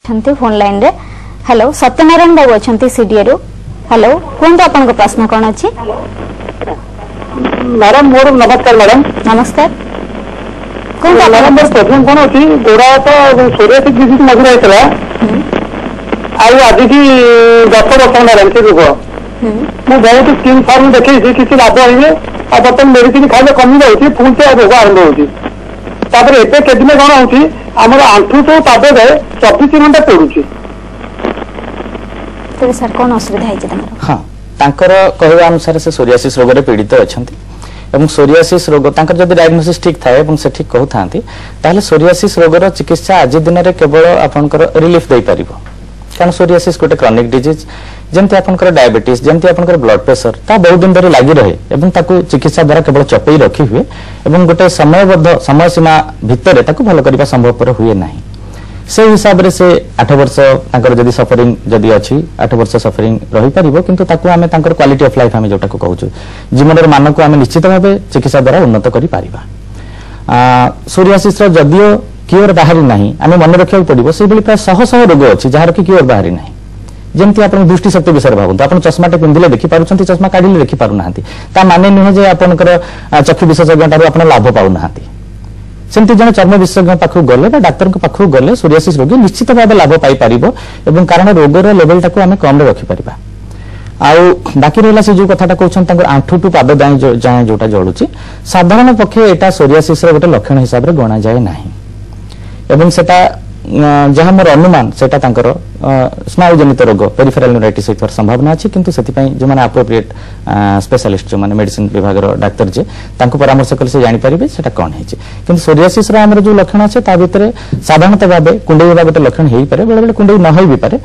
Phone line रे hello Satyanarayan बाबू अच्छा CDA hello कौन आपन प्रश्न कौन अच्छी मैडम मोर नमस्कार मैडम नमस्कार कौन मैडम मोर प्रॉब्लम कौन अच्छी गोड़ा तो सोरियासिस डिजीज मझे होता आज आज की 10 वर्ष मैडम से रोग मुझे बहुत स्किन फार्म देखी किसी लाभ है आ बर्तमान मेडिसिन खाइले कमी जाऊँगी पुणी से रोग आरंभ होती एते केदिन कौन होती आमर आंठू तो पाद 24 घंटा पड़ुची तो सर कौन असुविधा है हाँ तांकर कहवा अनुसार से सोरियासिस रोग रे पीड़ित अछंती एवं सोरियासिस रोग तांकर जदि डायग्नोसिस ठीक थाए एवं से ठीक कहउथांती ताले सोरियासिस रोगर चिकित्सा आज दिन रे केवल आपनकर रिलीफ दे परिबो कारण सोरियासिस गोटे क्रॉनिक डिजीज जेमति आपनकर डायबिटीज जेमति आपनकर ब्लड प्रेशर ता बहुत दिन धरि लागि रहे एवं ताकू चिकित्सा द्वारा केवल चपई रखी हुए एवं गोटे समयबद्ध समय सीमा भितर ताकू भल करिबा संभवपर हुए नाही से हिसाब रे से 8 वर्ष तांकर जदी सफरिंग जदी अछि 8 वर्ष सफरिंग रही परिबो किंतु ताकू हमें तांकर क्वालिटी ऑफ लाइफ हमें जोटा को कहउछु जीवन रे मान को हमें निश्चित भाबे चिकित्सा द्वारा उन्नत करि पारिबा सोरियासिस रो जदियो क्योर बाहरी नाही हमें मन रखिया पड़िबो से बेले प्राय 100 रोग अछि जहार कि क्योर बाहरी नाही जेमति आपण दृष्टि शक्ति विषय भाबंतु आपण चश्मा टे पिंदिले देखि पारुछंती चश्मा काढिले देखि पारु नाहंती ता माने नुहे जे आपनकर चक्षु विशेषज्ञ तारु आपण लाभ पाउ नाहंती सेमति जने चर्म विशेषज्ञ पाखु गले बा डाक्टर को पाखु गले सोरियासिस रोगी निश्चित भाबे लाभ पाई परिबो एवं कारण रोगर लेवल टाको हमें कम रे रखि परिबा आउ बाकी रहला से जो कथाटा कहउछन तांकर आंठू टू पाद जाय जोटा जळुची साधारण पक्षे एटा सोरियासिस रे गोटे लक्षण हिसाब रे गणा जाय नाही एवं सेटा जहाँ मोर अनुमान सेटा तांकर स्नायुजनित रोग पेरिफेरल न्यूराइटिस होइथार संभावना अछि किंतु सेति पई जो माने एप्रोप्रिएट स्पेशलिस्ट जो माने मेडिसिन विभाग रो डाक्टर जे तांको परामर्श कले से जानि परिबे सेटा कोन हेछि किंतु सोरियासिस रो हमर जो लक्षण अछि ता भितरे साधारणतः भाबे कुंडई होबा गोटे लक्षण हेई पारे बेले बेले कुंडई न होई भी पारे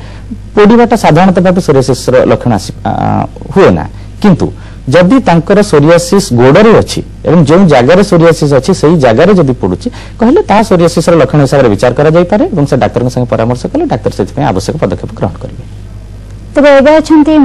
पोडीबाटा साधारणतः भाबे सोरियासिस रो लक्षण हुए ना किंतु जदि तांकर सोरियासिस गोडरे अछि एवं जो जगह रे सोरियासिस अछि सही जगह रे जदि पडुछि कहले ता सोरियासिस रो लक्षण हिसाब रे विचार करा जाय पारे एवं से डाक्टर के संग परामर्श कले डाक्टर सेति पय आवश्यक पदक्षेप ग्रहण करिवे। तबे एबे अछंती